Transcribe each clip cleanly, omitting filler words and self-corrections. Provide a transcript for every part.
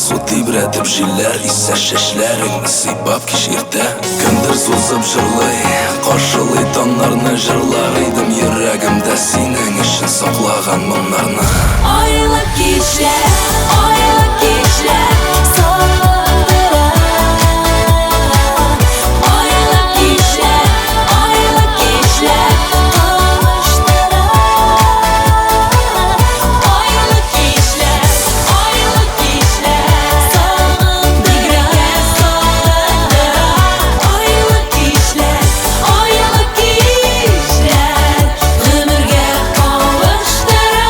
Су тибрәтеп җилләр исә чәчләреңне сыйпап кич иртә. Көндер сузып җырлый, каршылый тоннарны җырлар идем йөрәгемдә синең өчен саклаган моңнарны. Айлы кичләр, айлы кичләр сагындыра. Айлы кичләр, айлы кичләр кавыштыра. Айлы кичләр, айлы кичләр сагындыра. Айлы кичләр, айлы кичләр гомергә кавыштыра.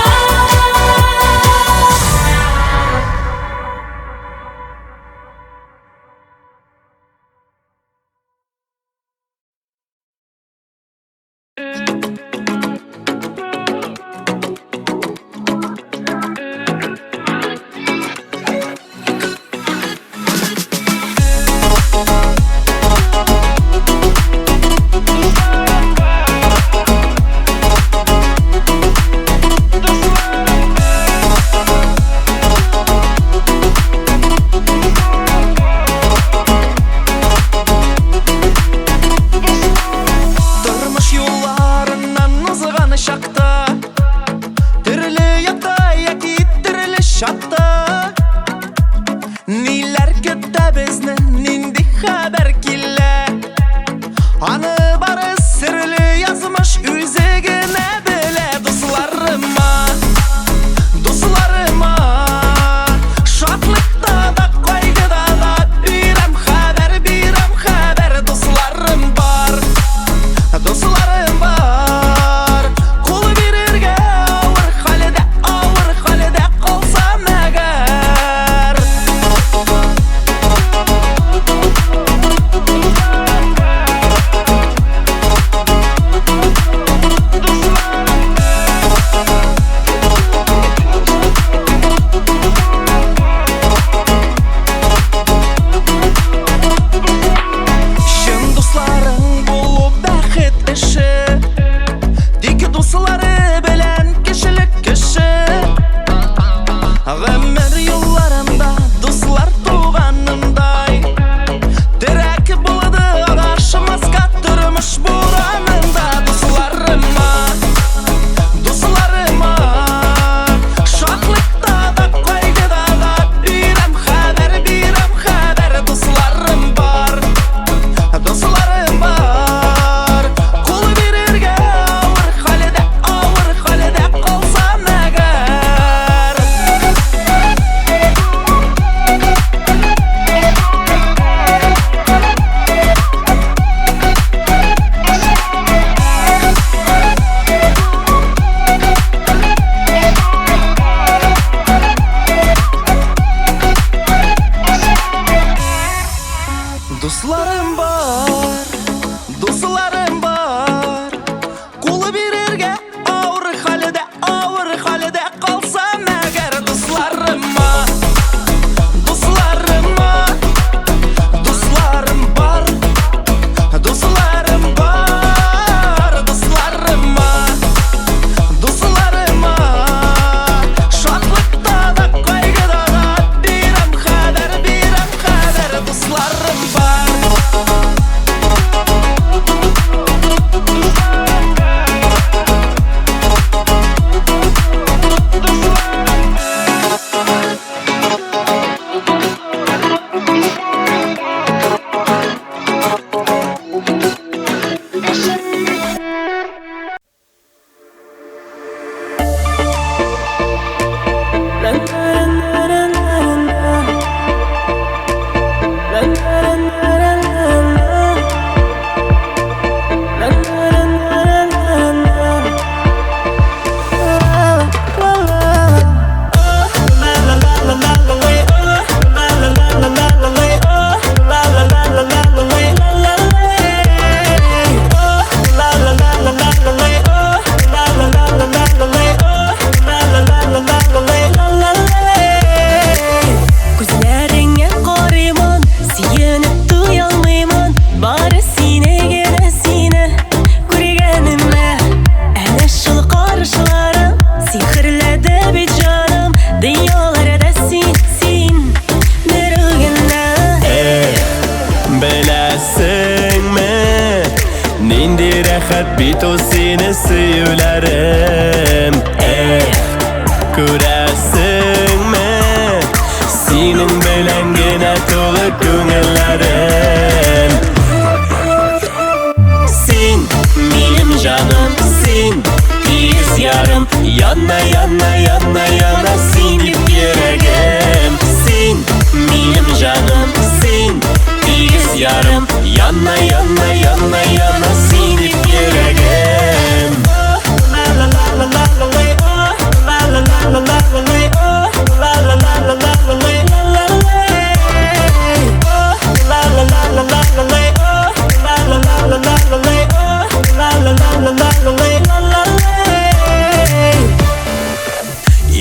Нинди рәхәт бит ул сине сөюләрем. Күрәсеңме, синең белән генә тулы күңелләрем. Син минем җаным, син тигез ярым. Янна, янна, янна, янна син дип йөрәгем. Син минем җаным, син тигез ярым. Янна, янна, янна, янна син дип йөрәгем. La la la la la la la, la la la la la la, la la la la la la, la la la la la,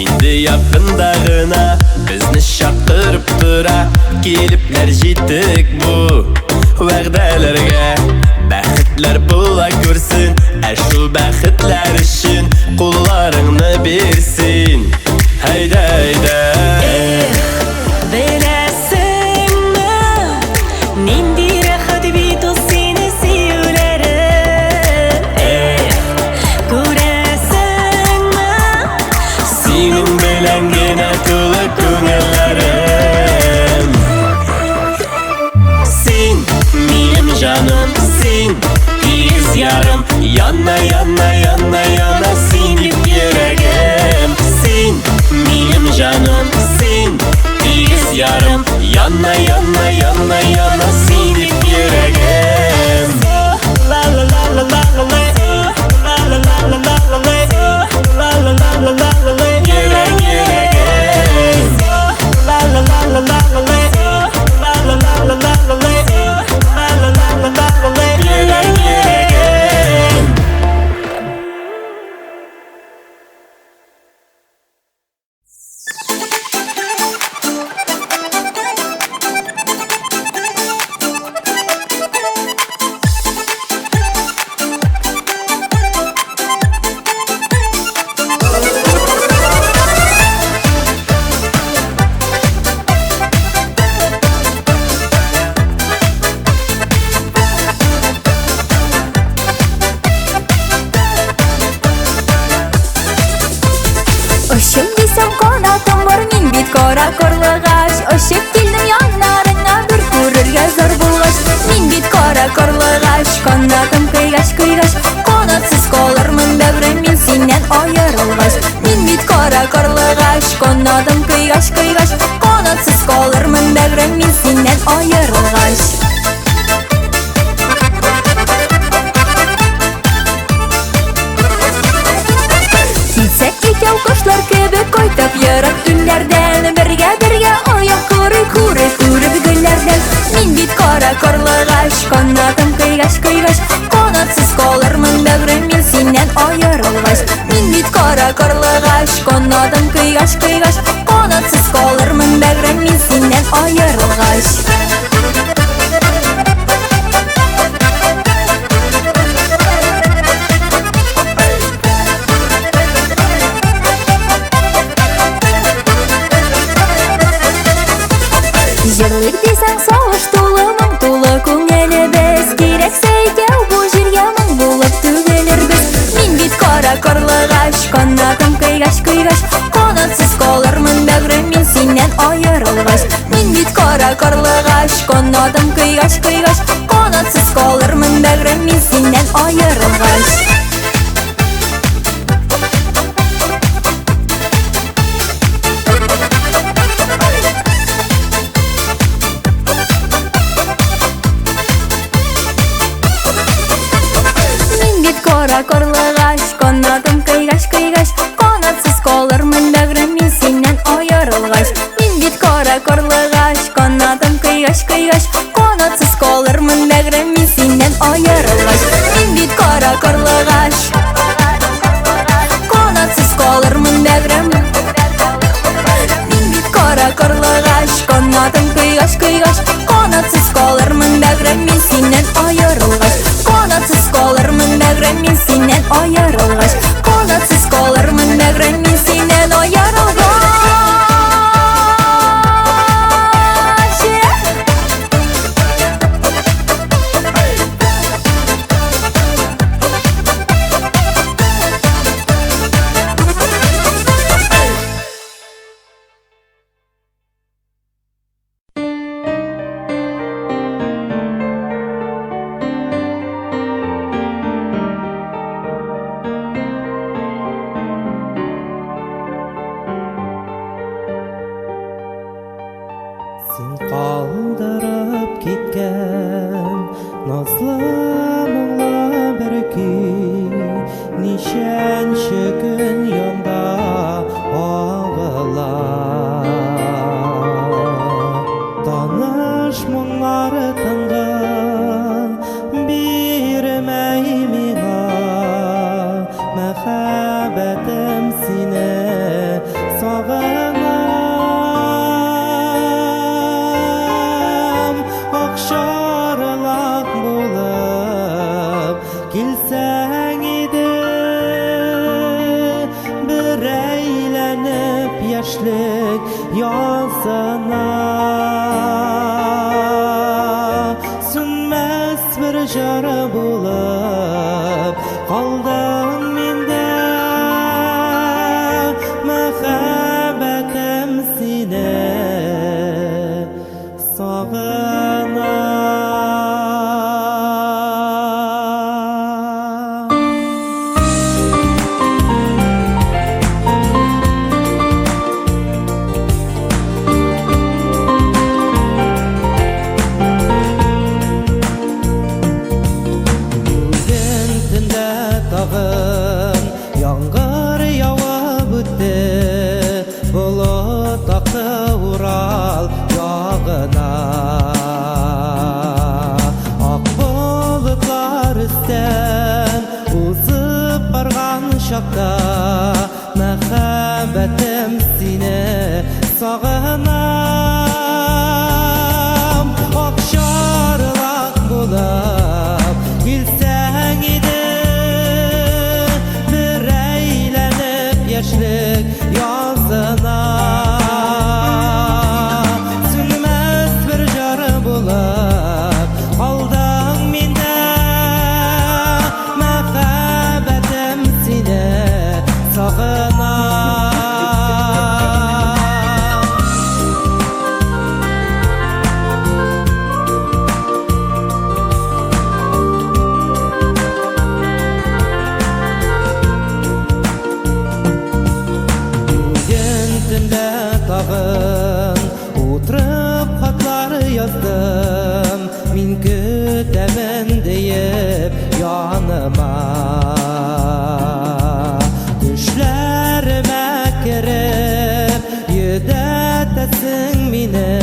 Инде якында гына безне чакырып тора, килепләр җитек бу вәгъдәләргә. Бәхетләр була күрсен, шул бәхетләр өчен кулларыңны бирсин. Әйдә, әйдә. Беләсеңме, нинди рәхәт бит ул сине сөюләрем. Күрәсеңме, Синең белән генә тулы күңелләрем. Син минем җаным, син тигез ярым. Янна, янна, янна, янна син дип йөрәгем. Син минем җаным, син тигез ярым. Янна, янна, янна, янна син дип йөрәгем. La la la la la la, la la la la la la, la la la la la la, йөрәк йөрәгем. La la la la la la, la la la la la la, la la la la la la, йөрәк йөрәгем. Очып дисәм канатым бар, мин бит кара карлыгач. Очып килдем яннарыңа, бер күрергә зур булгач. Мин бит кара карлыгач, канатым кыйгач, кыйгач. Канатсыз калырмын бәгърем мин синнән аерылгач. Мин бит кара карлыгач, канатым кыйгач, кыйгач. Канатсыз калырмын бәгърем мин синнән аерылгач. Килсәк икәү кошлар кебек кайтып ерак илләрдән, бергә-бергә аяк күреп гөлләрдән. Мин бит кара карлыгач, канатым кыйгач, кыйгач. Канатсыз калырмын бәгърем мин синнән аерылгач. Мин бит кара карлыгач, канатым кыйгач, кыйгач. Канатсыз калырмын бәгърем мин синнән аерылгач. Җырлыйк дисәң сагыш тулы, моң тулы күңелебез. Кирәксә икәү бу җиргә моң булып түгелербез. Мин бит кара карлыгач, канатым кыйгач, кыйгач. Канатсыз калырмын бәгърем мин синнән аерылгач. Мин бит кара карлыгач, канатым кыйгач, кыйгач. Канатсыз калырмын бәгърем мин синнән аерылгач. Кара карлыгач, канатым кыйгач, кыйгач. Канатсыз калырмын бәгърем мин синнән аерылгач. Мин бит кара карлыгач, канатым кыйгач, кыйгач. Канатсыз калырмын бәгърем мин синнән аерылгач. Мин бит кара карлыгач, канатсыз калырмын бәгърем. Мин бит кара карлыгач, канатым кыйгач, кыйгач. Канатсыз калырмын бәгърем мин синнән аерылгач. Канатсыз калырмын бәгърем мин синнән Nazlı muңlı bir kuy Nişençe gün yanda ağılar Tanış muңları tınğın Birmey miğa Məxəbətim sine sağınam Akşarlaq bulup Kilsəng idi Bir eğlenip yaşlık yazına Sünməz bir jara bulup Qaldım mende Məxəbətim sine sağınam Bugün tünde tağın Yağmur yağıp ötті Bulut aktı Ural yağına Ak bulutlar üstten Uzıp bargan şakta Məxəbətim sine sağınam Akşarlaq bulup Kilsəng idi Bir eğlenip yaşlık yazına Sünməz bir jarı bulup Qaldım mende Məxəbətim sine sağınam Bugün tünde tağın Oturup hatları yazdım Min kütemin deyip yanıma Düşlerime kirip Yüdetesin mini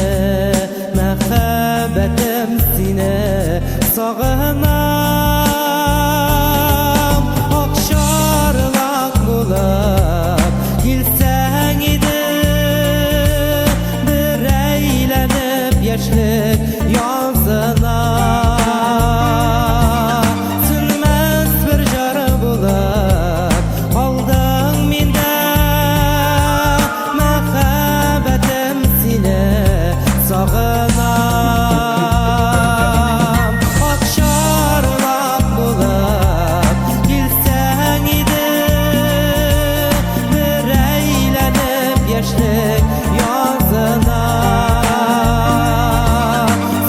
Məxəbətim sine sağınam Akşarlaq bulup Kilsəng idi Bir eğlenip yaşlık yazına Sünməz bir jarı bulup Qaldım mende Məxəbətim sine sağınam Akşarlaq bulup Kilsəng idi Bir eğlenip yaşlık yazına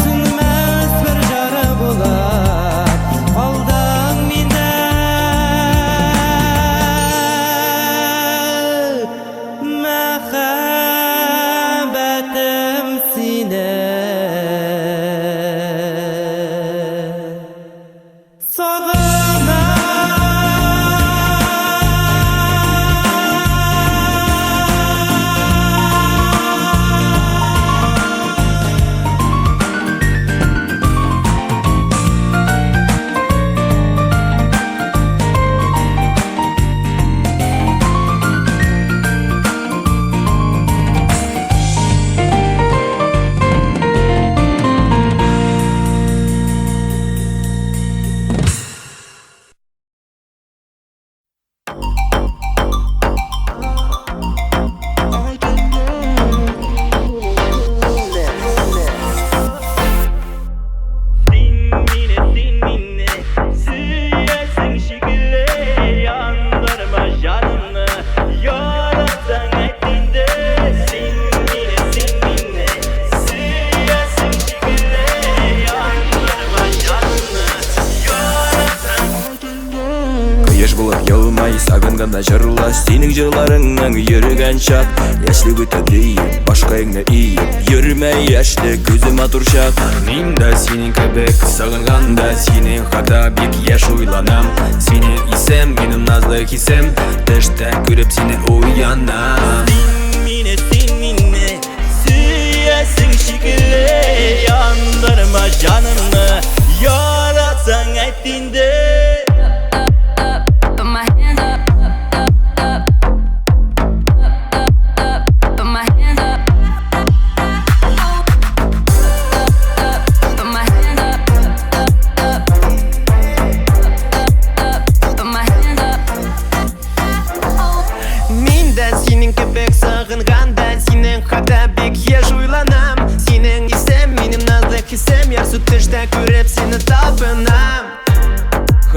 Sünməz bir jarı bulup Qaldım mende Məxəbətim sine алмай сағынғанда жырла, сенің жырларыңның еріген шақ. Яшілік өтеді дейіп, башқайыңда иіп, ерімей яшті көзім атуршақ. Мен да сенің кебек сағынғанда, сенің хақта бек яш ойланам. Сенің исем, менің назлы хисем, тәшті көріп сені оянам. Sen minne süyesin şekilli, yandırma canımı yaratsan ettiğinde. Put my hands up, put my hands up, put my hands up, put my hands up. Мен de senin köpek sağınğanda, senin haqda bek yaş uylanam. Senin isem, benim nazlı hissem, yar sütüşte görüp seni tapınam.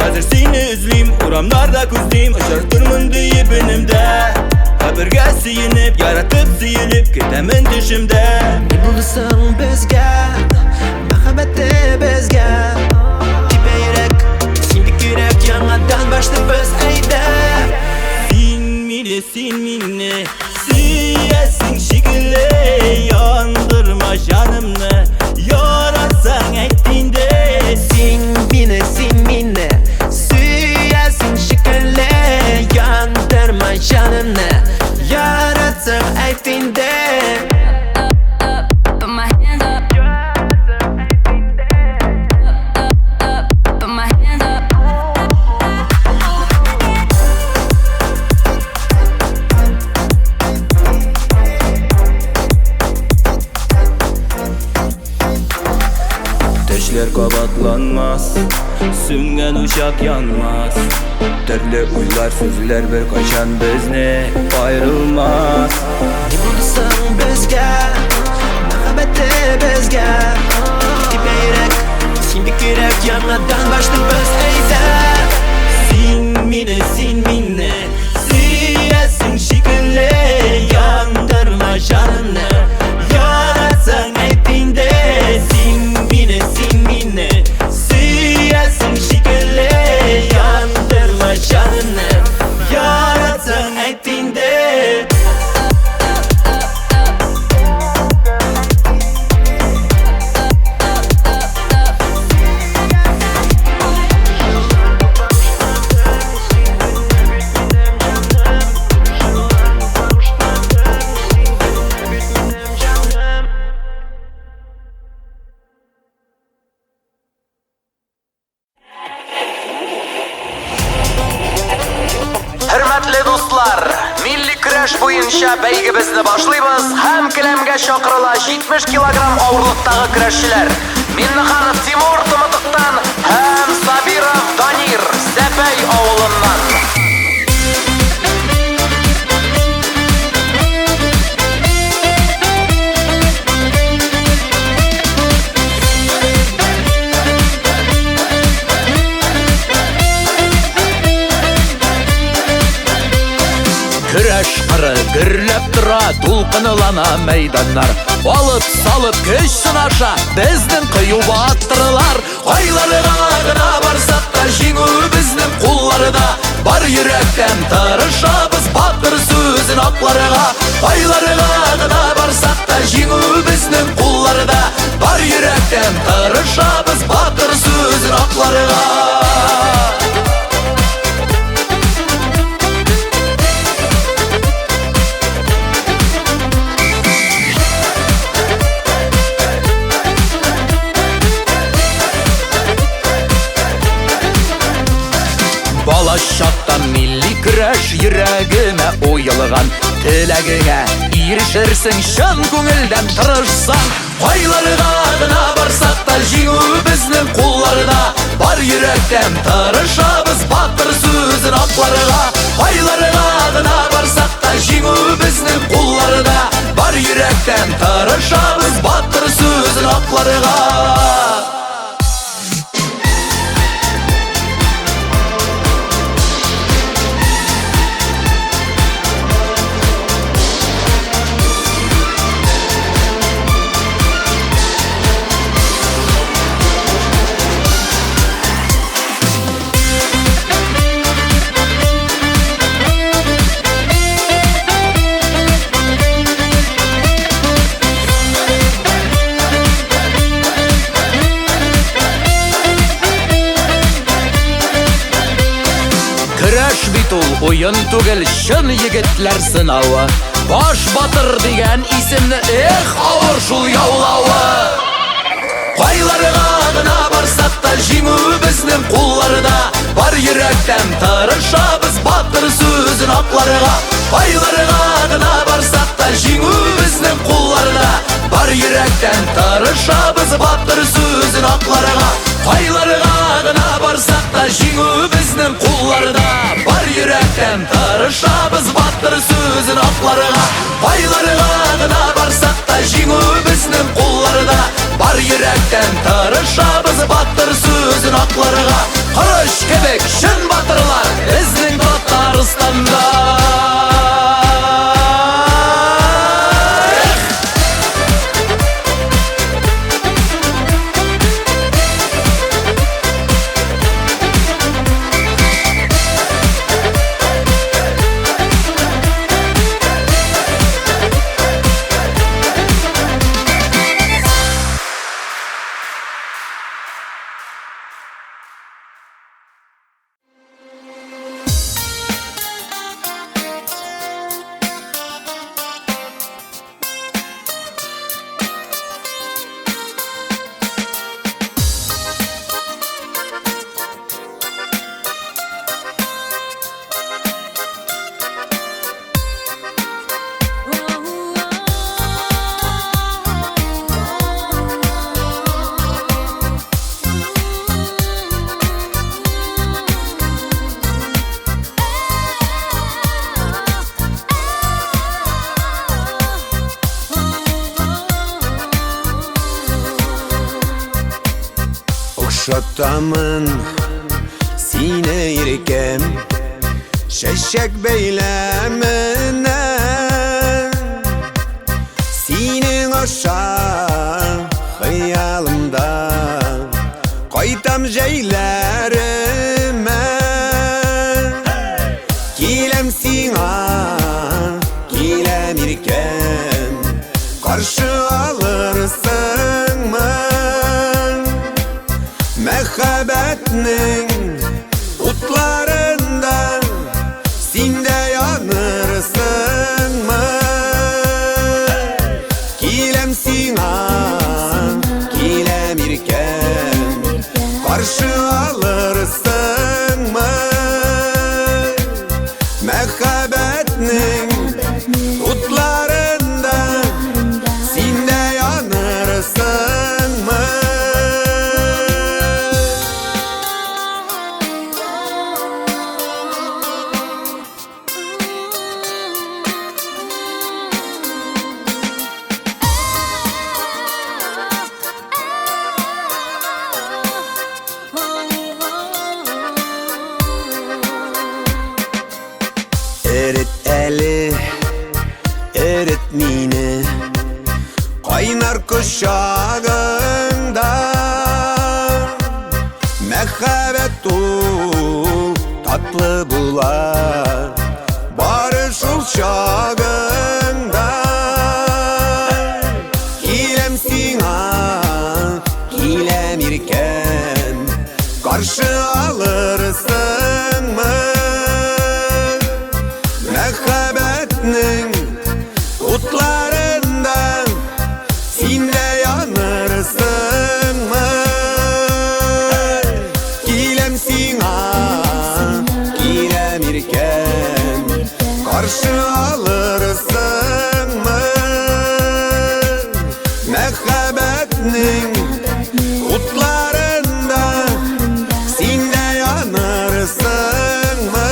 Hazır seni özleyim, uramlarda kuzlayım, aşartırmın diye benimde. Kabirge sıyınıp, yaratıp sıyılıp, ketemin düşümde. Ne bulursan bizge, muhabbette bizge. Tipe yürek, şimdi yürek, yangadan başlı biz eyde. Sen minne süyesin şekilli, yandırma canımı yaratsan ettiğinde. Sen minne süyesin şekilli, yandırma canımı yaratsan ettiğinde. Put my hands up, put my hands up. Teşler kabatlanmaz, süngen uşak yanmaz. Türlü uylar sözler bir kaçan bizne ayrılmaz. Ne bulursan bizge, muhabbette bizge. Tipe yürek, şimdi yürek, yangadan başlı biz eyde. Sen minne süyesin şekilli, yandırma canını yaratsan ettiğinde. Sen minne süyesin şekilli, yandırma canını yaratsan ettiğinde. Hürmetli dostlar, milli güreş boyunca beygimizni başlayız. Hem kilemge şakırıla 70 kilogram ağırlıktagi güreşçiler Minnixanov Timur Tumutiqdan hem Sabirov Danir Sepey avulundan. Güreş qırı gürlep tura, tulqınılana meydanlar. Alıp salıp güç sınaşa, bizden kıyup attırılar. Qaylarıga gına barsak da, жеңу bizden kullarıda. Бар yürekten tırışabız, batır sözün aklarıga. Qaylarıga gına barsak da, жеңу bizden kullarıda. Бар yürekten tırışabız, batır sözün aklarıga. Бала шақтан milli güreş yüreğime oyılgan. Тілегіңе ерішерсің, шын көңілден тырышсаң. Qaylarıga gına barsak da, жеңу bizden kullarıda. Бар yürekten tırışabız, batır sözün aklarıga. Qaylarıga gına barsak da, жеңу bizden kullarıda. Бар yürekten tırışabız, batır sözün aklarıga. бул ойын түгел, шын егетлер сынауы. Баш батыр деген исемні ауыр шул яулауы. Қайларға ғына барсақ та жеңу біздің қолларда. Бар жүректен тырышабыз батыр сөзін ақларға. Қайларға ғына барсақ та жеңу біздің қолларда. Бар жүректен тырышабыз батыр сөзін ақларға. Қайларға ғына барсақ та жеңу біздің қолларда. Бар жүректен тырышабыз батыр сөзін ақларға. Қайларға ғына барсақ та жеңу біздің қолларда. Бар жүректен тырышабыз батыр сөзін ақларға. Қырыш кебек шын батырлар біздің Татарстанда. Şatamın sine irkem şeşek beylemine Sinin aşağı hayalımda Koytam jeylerime Kilem sina kilem irkem Karşı alırsın mı Mehabetinin utlarında Sinde yanırsın mı Kilem sina kilem irken Karşı alırsın mı Mehabetinin utlarında Sinde yanırsın mı Erit eli, erit mine Kaynar kuşağında Mehabet ul, tatlı bular Barış ul çağında Kilem sina, kilem irken Karşı alırsın mı Mehabetinin utlarında Sinde yanırsın mı Kilem sina kilem irken Karşı alırsın mı Mehabetinin utlarında Sinde yanırsın mı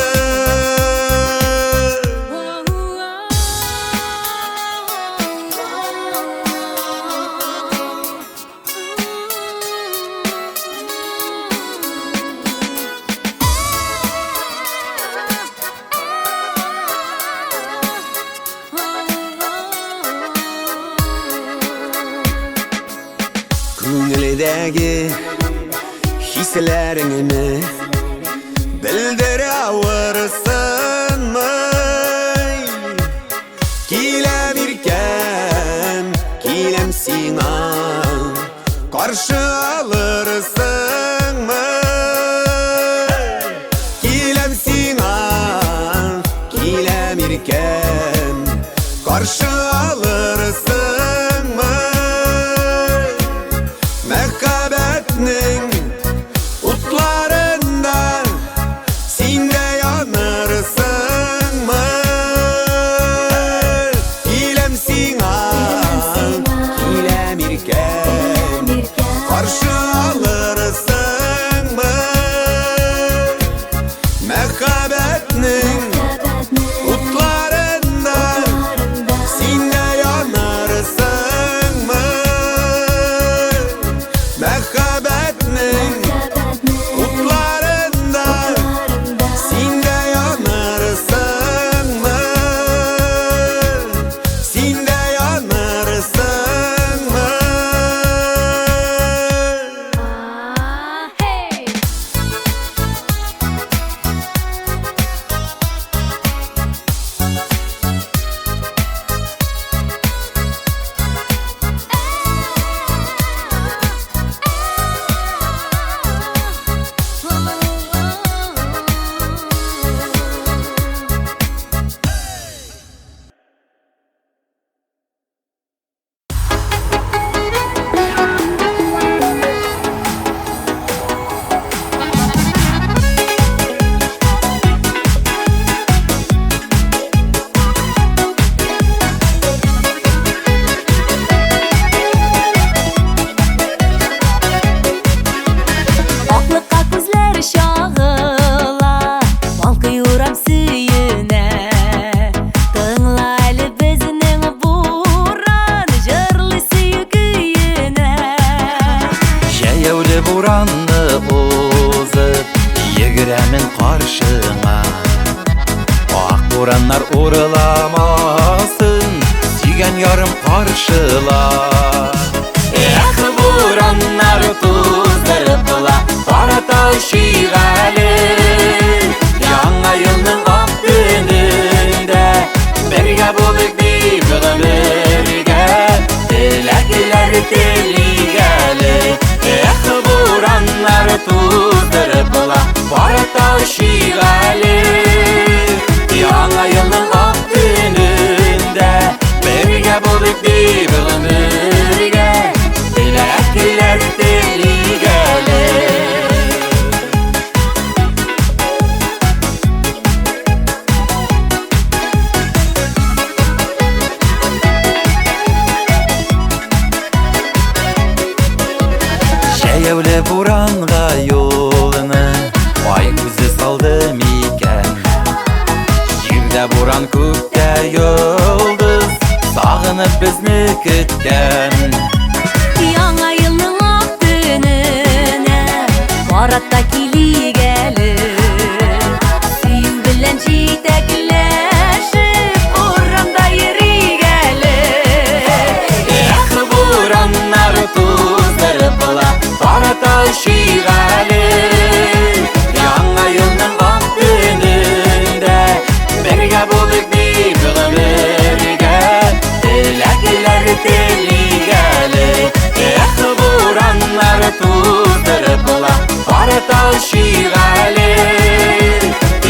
Köngüldeki hislerini Bildire avırsın mı Kilem irken kilem sina Karşı alırsın mı Kilem sina Karşı alırsın mı? Mehkabetnin utlarında sen de yanırsın mı? İlem sina, ilem irken Karşı alırsın mı? Mehkabetnin utlarında sen de yanırsın mı? Mehkabetnin utlarında sen de yanırsın mı? Sen de yanırsın mı? Hey! Oqliqqa ko'zlari shog'ila balqiyuram suyine Tinglayli bizning buran jırlı suyugine Jayavli buranni o'zib yigiramin qarshing'a Oq buranlar o'rilamasin suygan yorim qarshila buranlar tuzdiribla qora tashig'ali Yangi yilning oq kunida birga bo'lik birga tilaklar tiligali buranlar tuzdiribla qora tashig'ali Yangi yilning oq kunida birga bo'lik birga tilaklar tiligali Jayavli buranға yo'lini Oy ko'zi saldi mikan Yerda buran ko'kda yulduz Sog'inib bizni kutgan Yangi yilning oq tunini Boratda keligali Suyu bilan jetaklashib O'ramda yurigali buranlar tuzdiribla qora tashig'ali Yangi yilning oq kunida birga bo'lik birga tilaklar tiligali buranlar tuzdiribla qora tashig'ali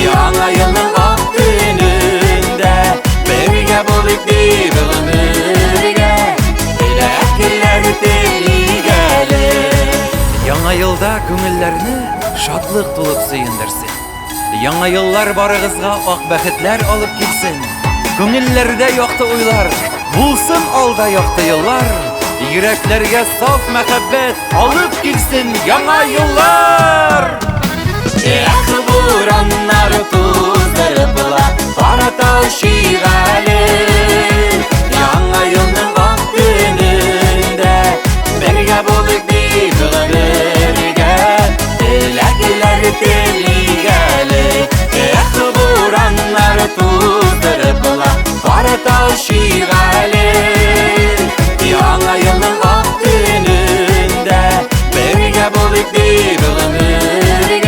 Yangi yilning oq kunida birga bo'lik birga tilaklar tiligali Яңа елда күңелләрне шатлык тулып сөендерсен. Яңа еллар барыгызга ак бәхетләр алып килсен. Күңелләрдә якты уйлар, булсын алда якты еллар. Йөрәкләргә саф мәхәббәт алып килсен яңа еллар. Бураннар туздырыпла, кара ташигали. Яңа елның ак көнендә бергә булыйк birga tilaklar tiligali buranlar tuzdırıpla qora tashig'ali Яңа yilning ак kunində birga bo'lik birga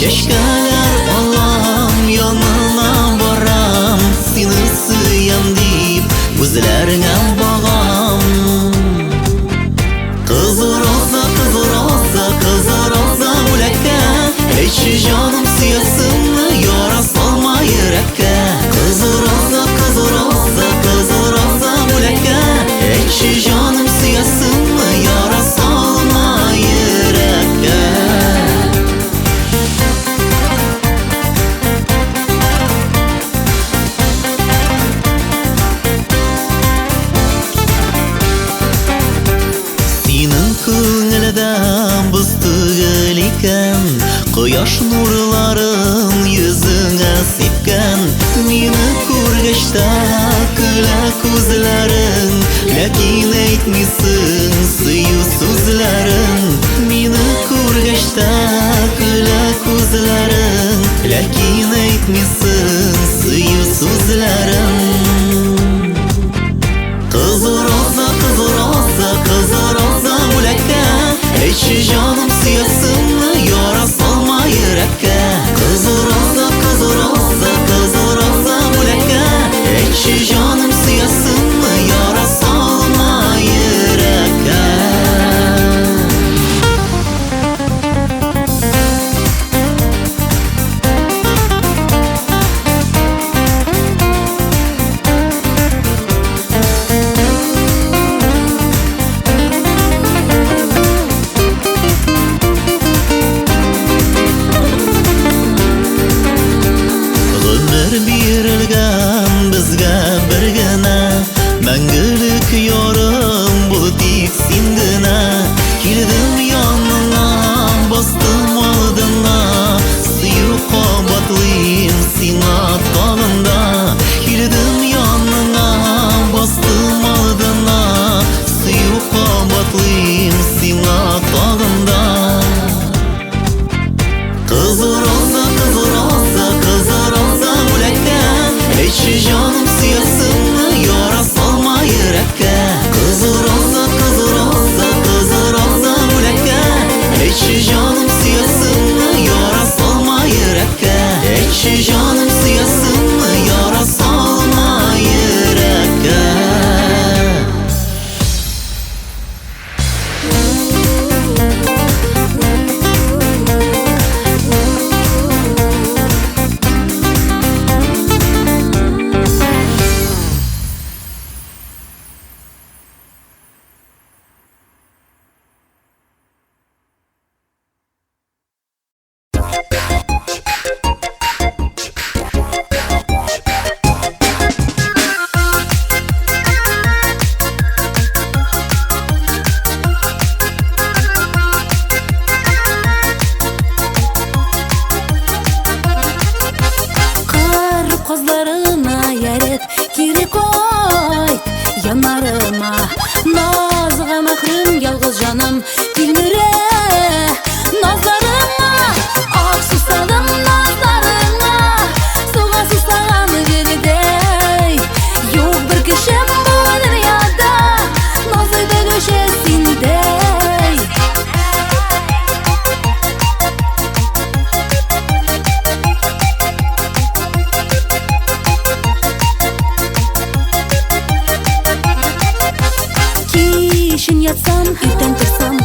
Яшкәләр алам, янына барам, сине сөям дип, үзләреңә багам. Кызы роза, үләккә, әйтче җаным сөясеңме, яра салма йөрәккә. Кызы роза, үләккә, әйтче җаным сөясеңме, яра салма йөрәккә. Синең күңелдә боз түгел икән, кояш нурларын йөзеңә сипкән. Мине күргәч тә көлә күзләрең, ләкин әйтмисең сөю сүзләрен. Мине күргәч тә көлә күзләрең, ләкин әйтмисең сөю сүзләрен. Кызы роза, үләккә, әйтче җаным сөясеңме, яра салма йөрәккә. Кызы роза, үләккә, әйтче җаным сөясеңме, яра салма йөрәккә. Гомер бирелгән безгә бер генә, мәңгелек ярым бул тик син генә. Килдем яныңа, бастым алдыңа, сөю кабатлыйм сиңа тагында. Килдем яныңа, бастым алдыңа, сөю кабатлыйм сиңа тагында. Кызы роза, үләккә, әйтче җаным сөясеңме, яра салма йөрәккә. Кызы роза, үләккә, әйтче җаным сөясеңме, яра салма йөрәккә. Әйтче җаным сөясеңме, яра салма йөрәккә. Карып козларына ярет, кире койт янарыма. Назга мәхрүм ялгыз җаным, тилмерә назларыңа. Ак сусагым назларыңа, суга сусаган җирдәй. Юк бер кешем бу дөньяда, назлы дәгүче синдәй. Кишин ятсам, иртән торсам,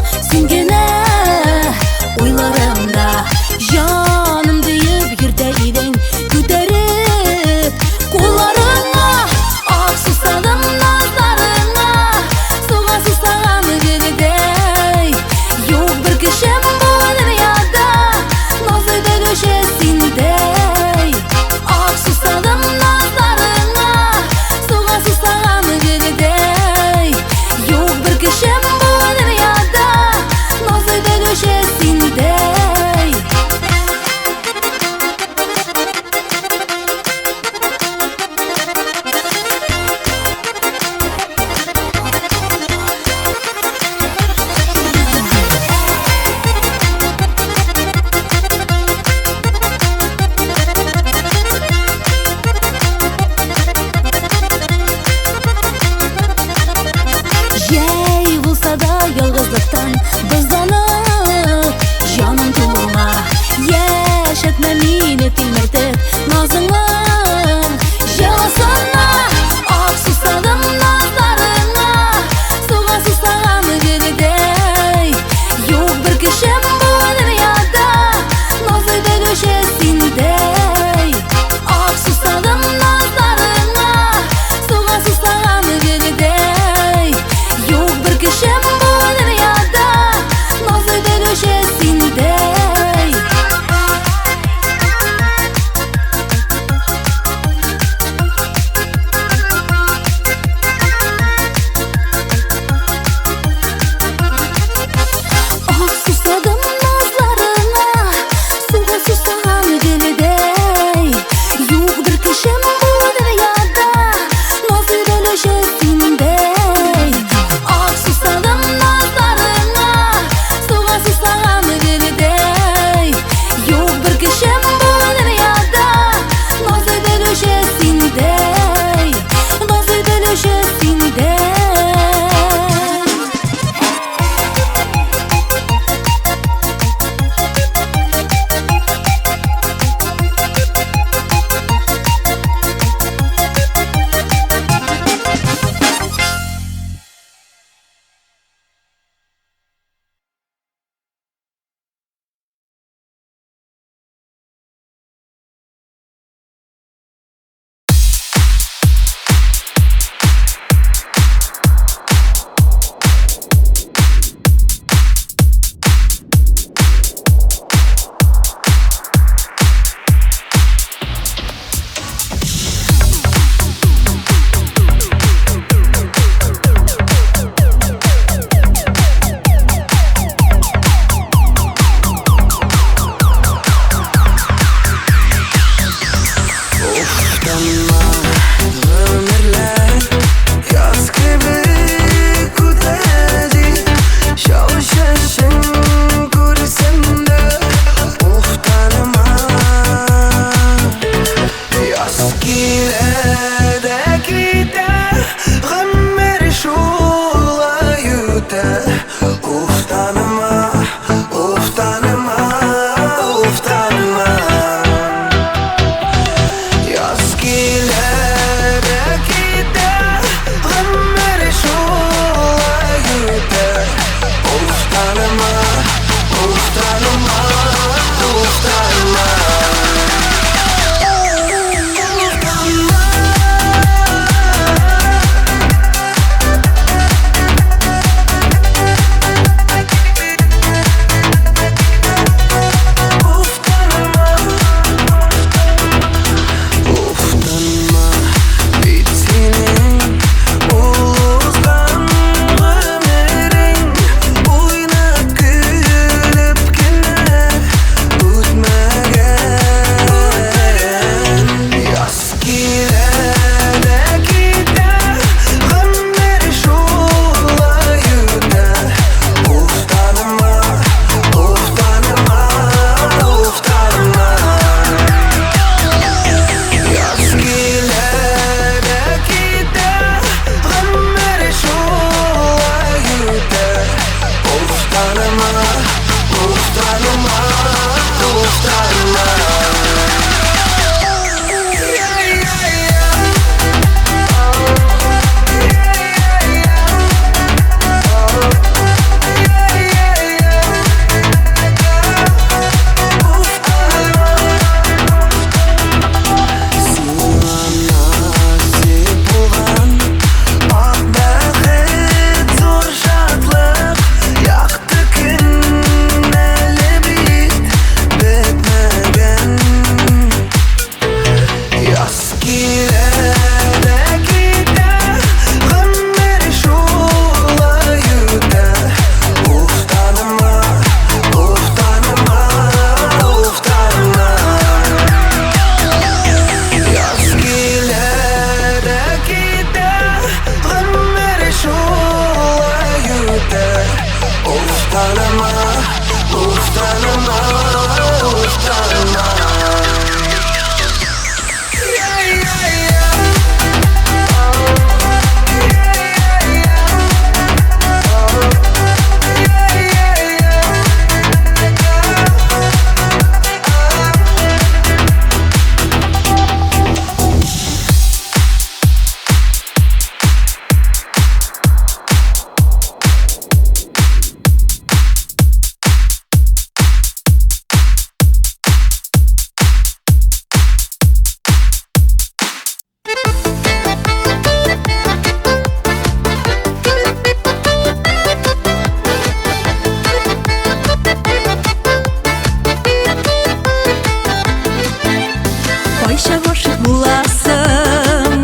Кайча гашык буласың,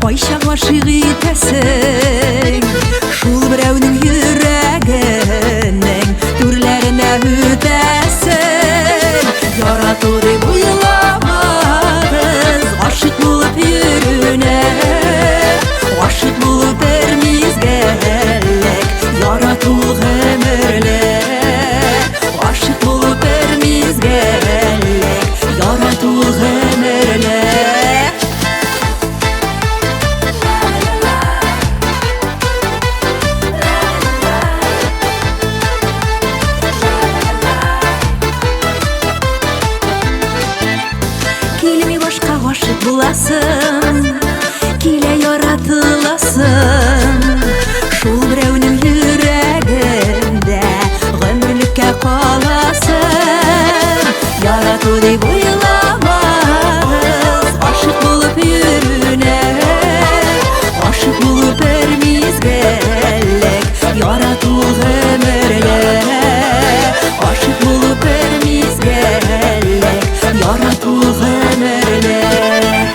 кайча гашык итәсең, шул берәүнең йөрәгенең түрләренә үтәсең. Ярату дип уйламагыз, гашык булып йөрүне, гашык булып бер мизгеллек, ярату гомерлек, гашык булып бер мизгеллек, ярату гомерлек. Килми башка гашык буласың, килә яратыласың, шул берәүнең йөрәгендә гомерлеккә каласың. Ярату дип уйламагыз, гашык булып йөрүне, гашык булып бер мизгеллек, ярату гомерлек, гашык булып бер мизгеллек, ярату гомерлек.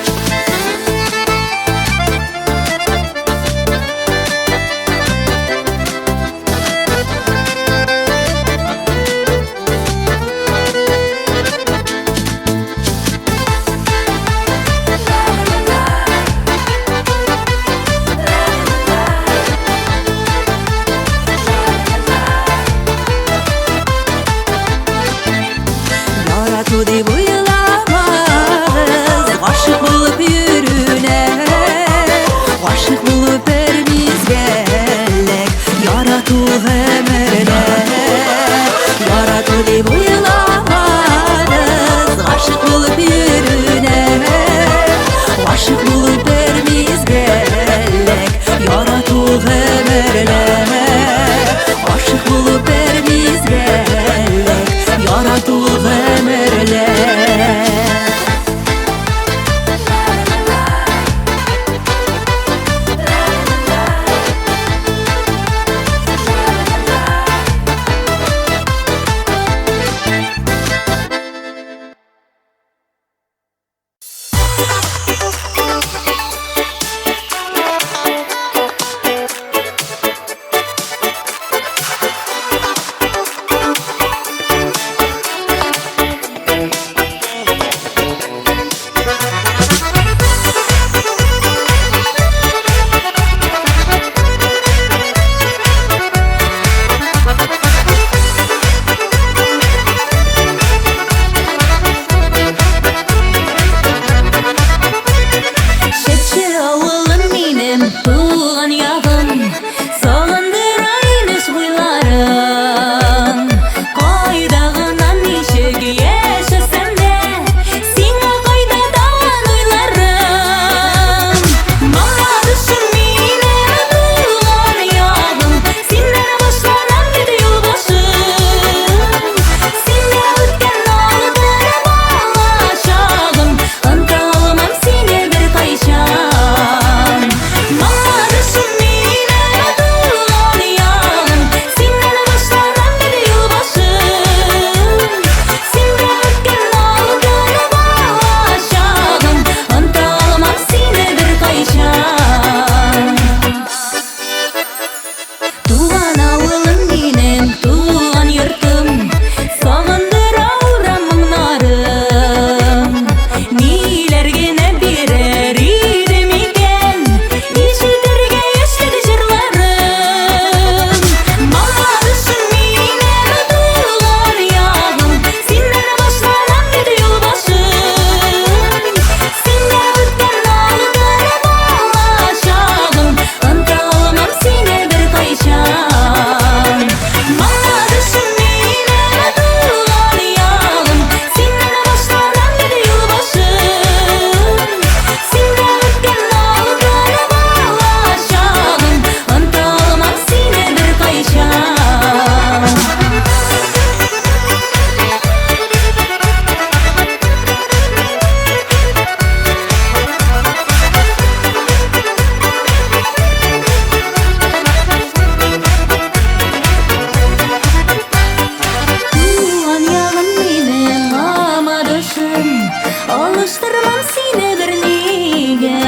Sormam seni bir nege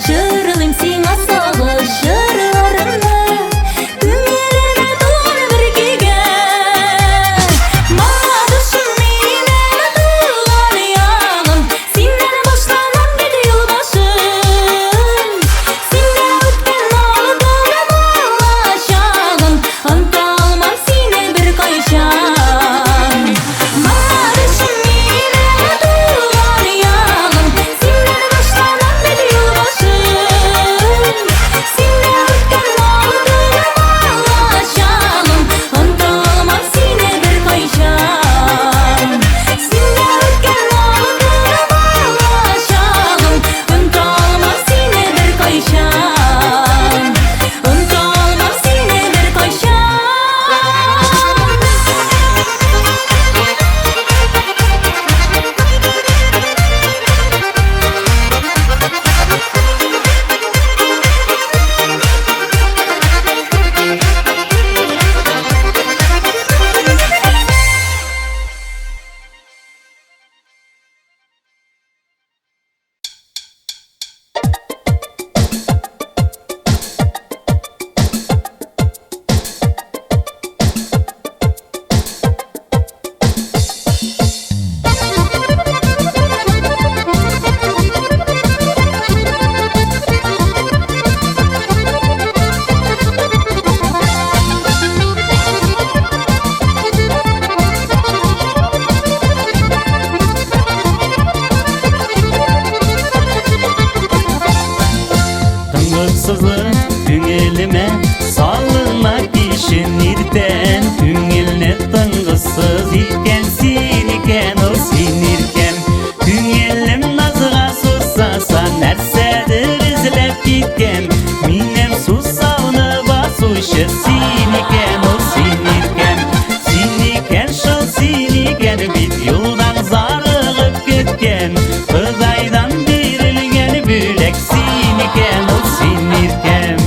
Şırılım sina sağışırlarımda Dünyelerde doğan bir gege Bana düşün mine duyulan yağım Sinden başlanan bir yılbaşım Sinden ötken aldığım aşağım Anta almam seni bir kayşam Bana düşün mine duyulan yağım Sinden başlanan bir yılbaşım Sinden ötken aldığım aşağım Anta almam seni bir kayşam Sinden ötken aldığım aşağım Anta almam seni bir kayşam Anta almam seni bir kayşam Tıngırsızlık Üngelime Sağlımak işin irten Üngeline tıngırsız itken Siniken o sinirken Üngelim nazığa sussasa Nersedir izlep gitken Minem sussavını basuşu Siniken o sinirken Siniken şol siniken Bit yoldan zarılıp gitken Hıdaydan birilgen bülek Siniken o sinirken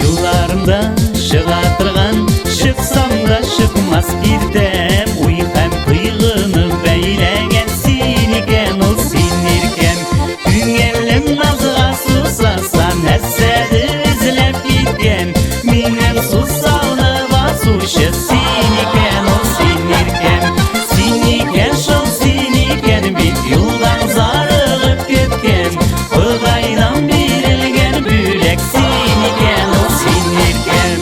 Yollarımda şıgatırgan Şıksam da şıkmaz girdem Uy hem kıygını beylegen Siniken o sinirken Üngelim nazığa susasan Nessedir izlep gitken Minem sussavını basuşu Siniken o sinirken Siniken şol siniken Bit yoldan zarılıp gitken Hıdaydan birilgen bülek Siniken o sinirken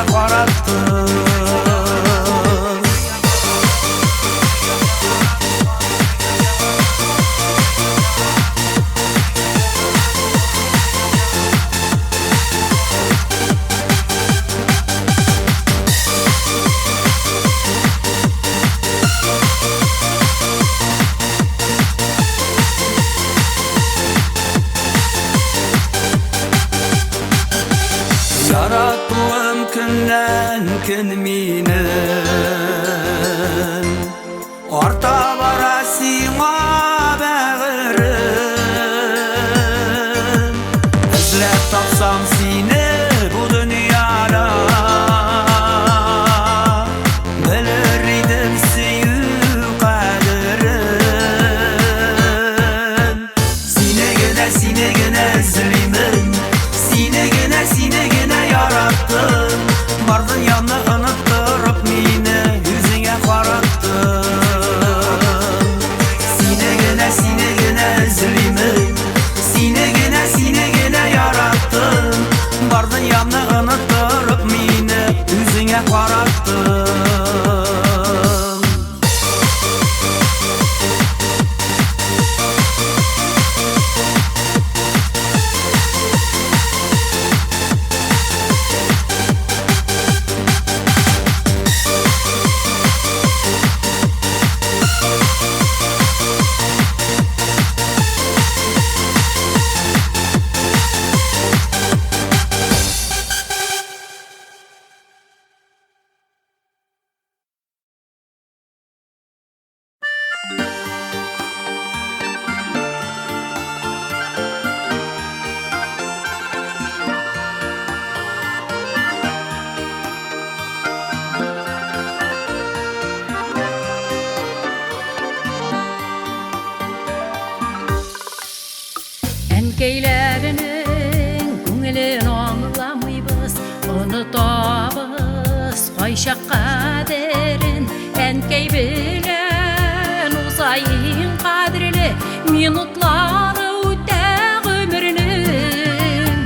yüzüne karattım. Yarattığım günden gün minin orta barasıma bağırım. İzlep tapsam seni bu dünyada, bilir idim senin kaderin. Sine gene izlimin, sine gene yarattın. Bardın yanına unutturup meni yüzüne karattın. Sine gene izlimin, sine gene yarattın. Bardın yanına unutturup meni yüzüne karattın. Enkeylerinin көңілін аңламайбыз, ұнытабыз қайшақ қадерін. Әнкей білен ұзайын қадірлі минутлары өтәқ өмірінің.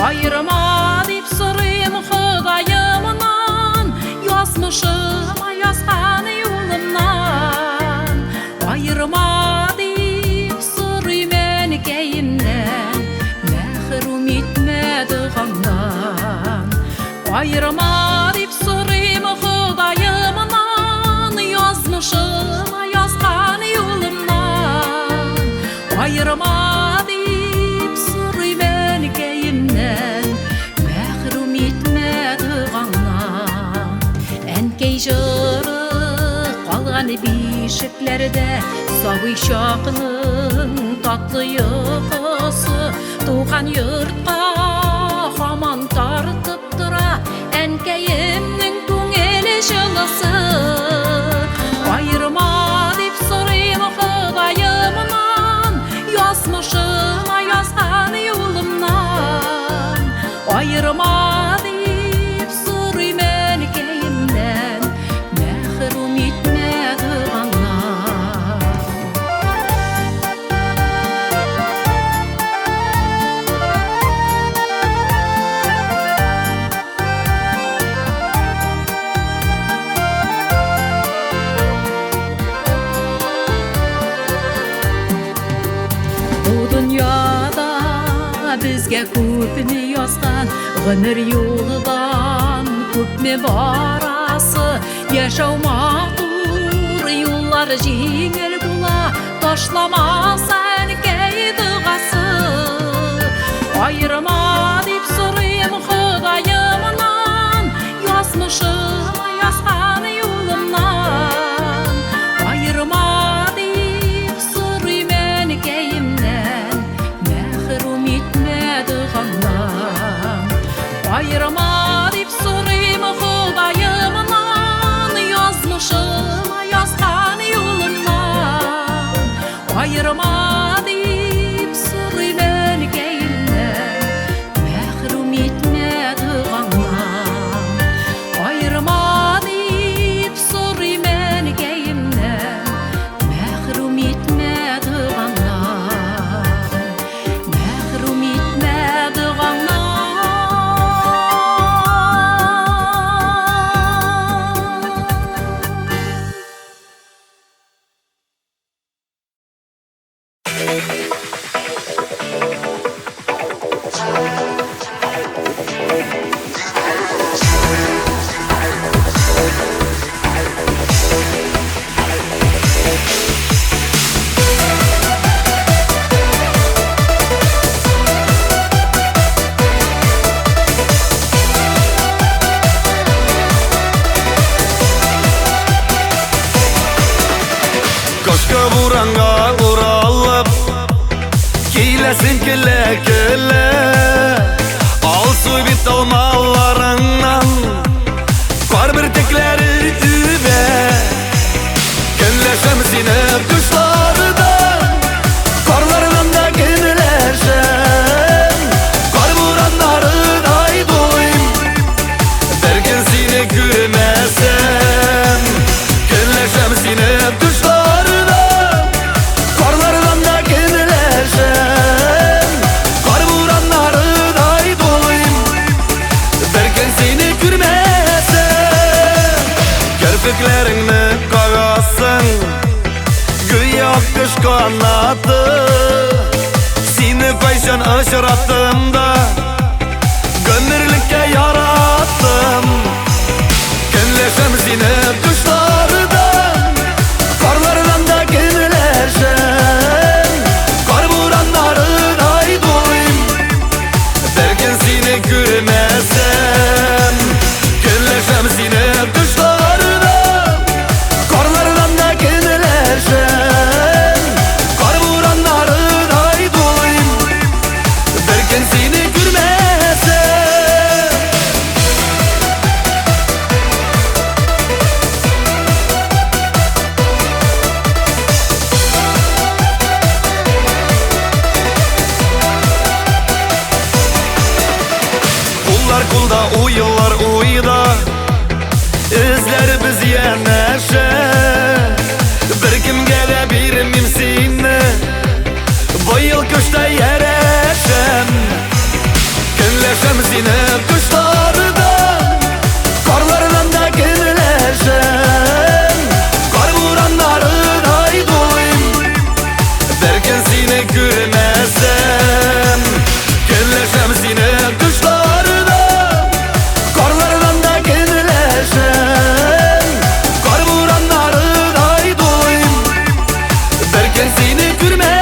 Айырма деп сұрым Құдайымнан, язмышыма язған юлымнан. Айырма деп сұрым әнкейімнен, мәхрум етмеді ғамнан. Айырма деп сұрым Құдайымнан, язмышыма язған юлымнан. Айырма деп сұрым әнкейімнен, мәхрум етмеді ғамнан. Әнкей жыры қалған бишіклерді, сабый шақының татлы йықысы, туған йұртқа хаман тартып тұра, әнкейімнің көңілі жылысы. Айырма деп сұрым Құдайымнан, язмышыма язған юлымнан. Айырма деп сұрым әнкейімнен, мәхрум етмеді ғамнан. Бұл дүнияда бізге көпіне язған, ғұмыр жолдан көп ме барасы. Яшау мақұр юллар жеңіл бола, ташламаса әнкей дұғасы. Айырма деп сұрым Құдайымнан, язмышыма язған юлымнан. Айырма деп сұрым әнкейімнен, мәхрум етмеді ғамнан. Айырма деп сұрым Құдайымнан, язмышыма язған юлымнан. Айырма деп сұрым әнкейімнен, мәхрум етмеді bit almalarından Var bir tekleri übe Günleşem seni kuşlardan Karlardan da günleşem Kar vuranların ay doyum Bir gün seni görmesem Günleşem seni kuşlardan Karlardan da günleşem Kar vuranların ay doyum Bir gün seni görmesem Kirpiklerini kavasın Güya kuş kanadı Seni payşan aşırattığımda Gönürlükке yarattım Günleşem seni kuşlardan Karlardan da günleşem Kar vuranların ay doyum Bir gün seni görmesem Günleşem seni kuşlardan Karlardan da günleşem Kar vuranların ay doyum Bir gün seni görmesem Kullar kulda uyular uyda İzler biz yeneşe Bir kim gele bir mimsine Bu yıl kışta yereşem Günleşem seni kuşlardan Karlardan da günleşem Kar vuranların ay doyum Bir gün seni görmesem Günleşem seni kuşlardan Karlardan da günleşem Kar vuranların ay doyum Bir gün seni görmesem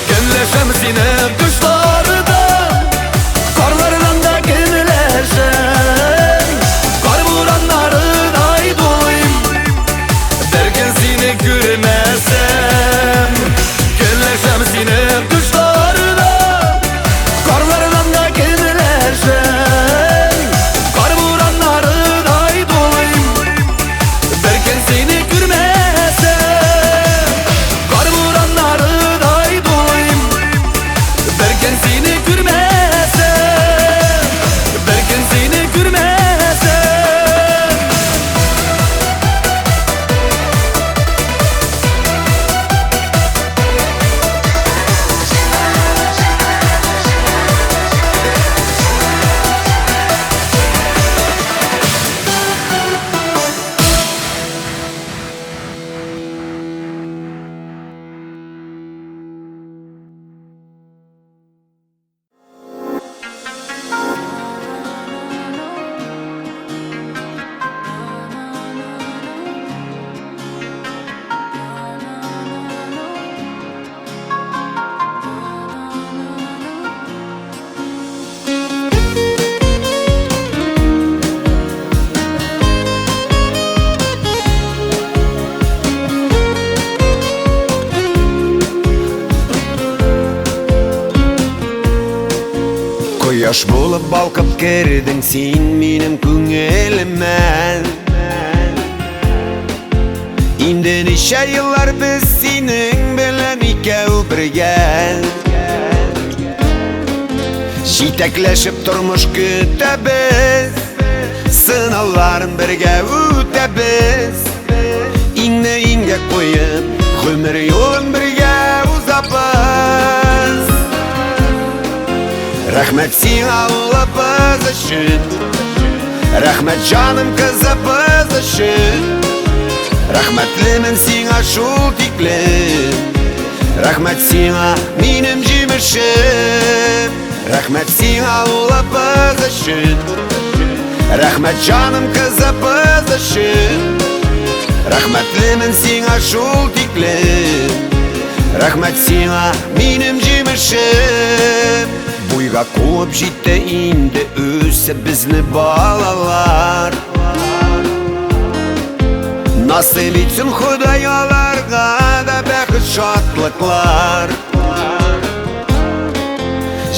Günleşem seni kuşlardan Karlardan da günleşem Kar vuranların ay doyum Bir gün seni görmesem Günleşem seni kuşlardan Karlardan da günleşem Kar vuranların ay doyum Bir gün seni görmesem Kar vuranların ay doyum Bir gün seni görmesem Bir gün seni görmesem Koyaş bulup balkıp girdin sen benim көңеліме Indi neçe yıllar biz senin bilen ikev birge Jitekleşip turmuş kütebіз Sınavların birge ötebіз İnne inge koyup ömür yolun birge uzapız Rahmet sen Allah'ımız için Рәхмәт җаным кызыбыз өчен Рәхмәтлемен сиңа шул тиклем Рәхмәт сиңа минем җимешем Рәхмәт сиңа улыбыз өчен Рәхмәт җаным кызыбыз өчен Рәхмәтлемен сиңа шул тиклем Рәхмәт сиңа минем җимешем Буйга куып җитте инде үсеп безне балалар Насыйп итсен Ходай аларга да бәхет шатлыклар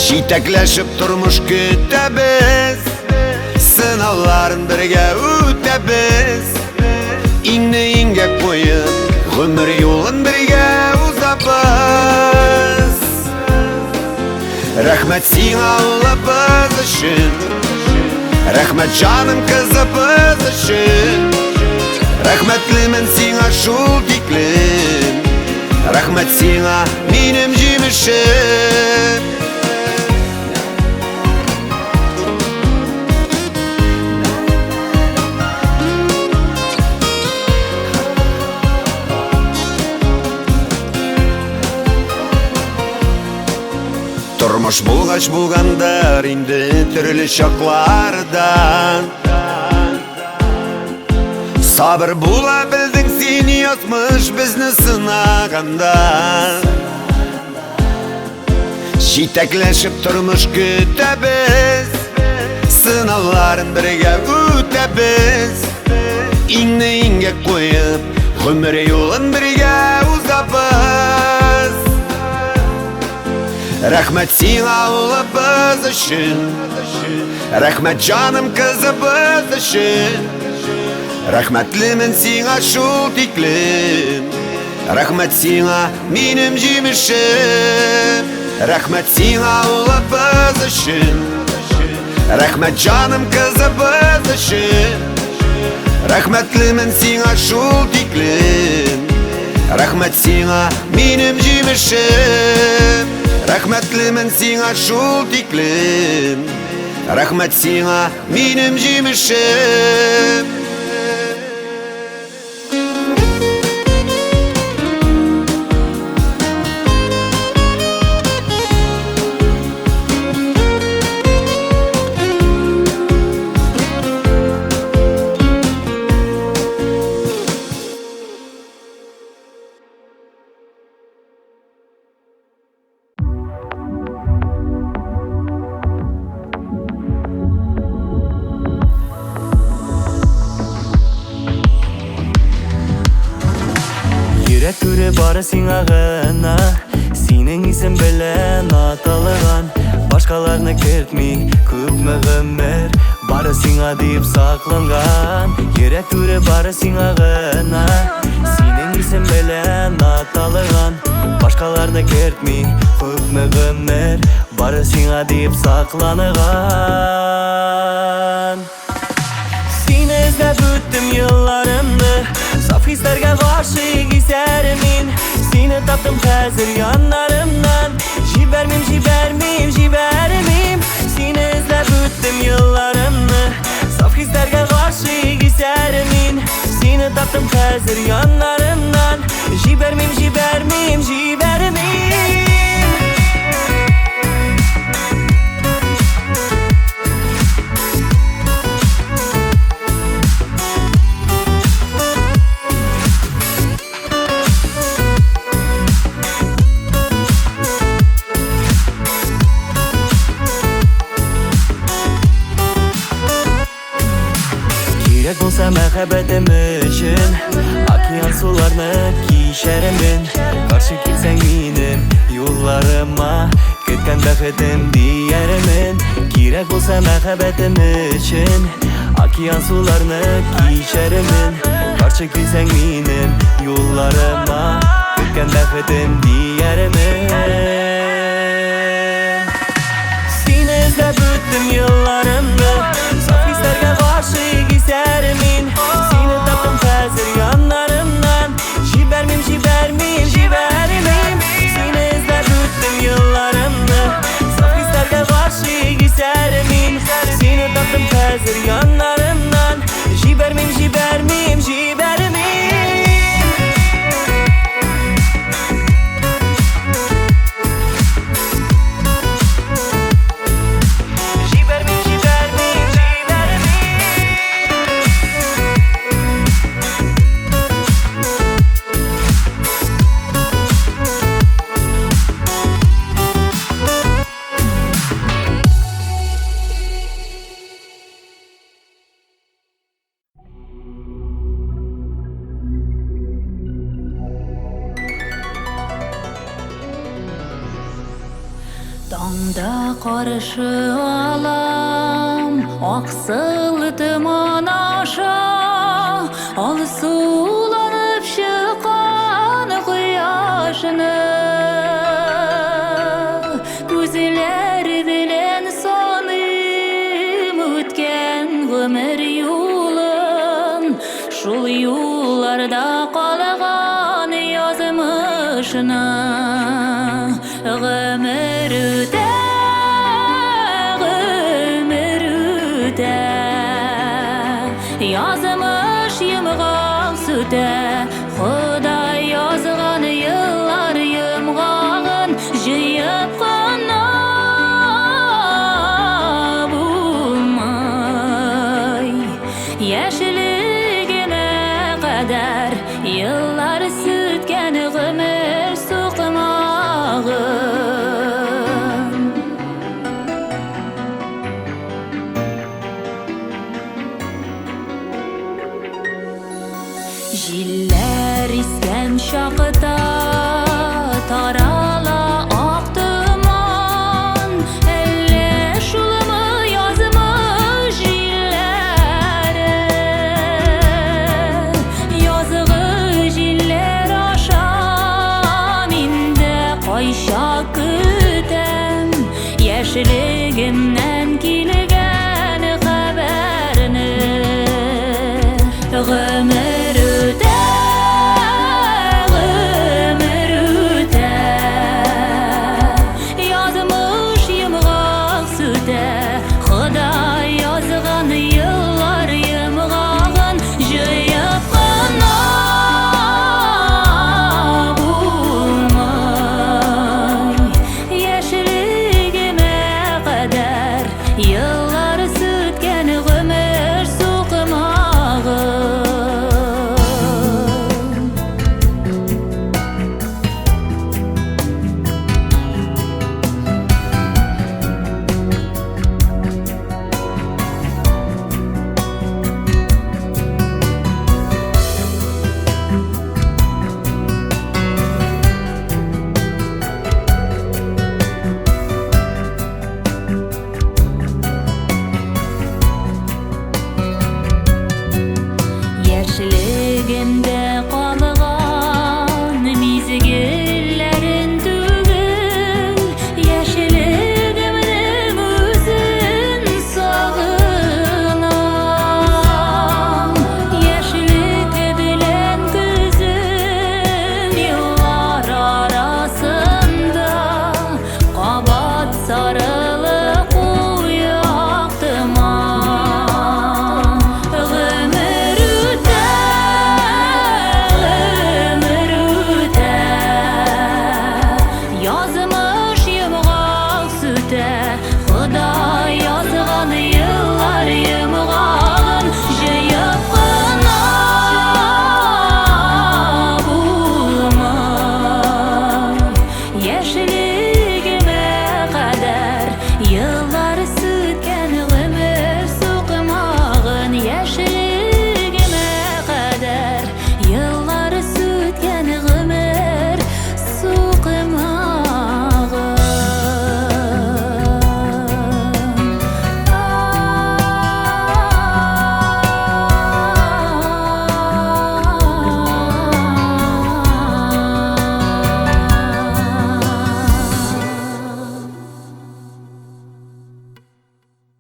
Җитәкләшеп тормыш көтәбез Сынауларын бергә үтәбез Иңне иңгә куеп гомер юлын бергә узабыз Рәхмәт сиңа улыбыз өчен Рәхмәт җаным кызыбыз өчен Рәхмәтлемен сиңа шул тиклем Рәхмәт сиңа минем җимешем Тормыш булгач булгандыр инде төрле чаклардан Сабыр була белдең син язмыш безне сынаганда Җитәкләшеп тормыш көтәбез Сынауларын бергә үтәбез Иңне иңгә куеп гомер юлын бергә узабыз Рәхмәт сиңа улыбыз өчен Рәхмәт җаным кызыбыз өчен Рәхмәтлемен сиңа шул тиклем Рәхмәт сиңа минем җимешем Рәхмәт сиңа улыбыз өчен Рәхмәт җаным кызыбыз өчен Рәхмәтлемен сиңа шул тиклем Рәхмәт сиңа минем җимешем Рәхмәтлемен сиңа шул тиклем Рәхмәт сиңа минем җимешем Йөрәк күре бары сиңа гына Синең исем белән аталган Башкаларны кертми күпме гомер Бары сиңа дип сакланган Йөрәк күре бары сиңа гына Синең исем белән аталган Башкаларны кертми күпме гомер Бары сиңа дип сакланган Сине эзләп үттем елларымны Саф хисләргә гашыйк исәрем мин Сине таптым хәзер яннарымнан Җибәрмим, җибәрмим, җибәрмим Сине эзләп үттем елларымны Саф хисләргә гашыйк исәрем мин Сине таптым хәзер яннарымнан Җибәрмим, җибәрмим, җибәрмим Кирәк булса мәхәббәтем өчен Океан суларны кичәреммен Каршы килсәң минем юлларыма Көткән бәхетем диярмен Кирәк булса мәхәббәтем өчен Океан суларны кичәреммен Каршы килсәң минем юлларыма Көткән бәхетем диярмен Сине эзләп үттем елларымны Саф хисләргә гашыйк исәрем мин Сине таптым хәзер яннарымнан Җибәрмим, җибәрмим, җибәрмим Сине эзләп үттем елларымны Саф хисләргә гашыйк исәрем мин Сине таптым хәзер яннарымнан Анда қаршы алам Ақсыл тыман аша Ал суланып шыққан құяшыны Көзілер білен соным өткен ғымыр юлын Шул юлларда қалған язмышына Ғымыр өте, ғымыр өте Язмыш емғақ сүте Құдай yazған yıllar yımғағын Жиып қана bulmay Яшілігіне қадар Yıllar sütken ғымыр сұқмағын Jiller isken şaqıta Tara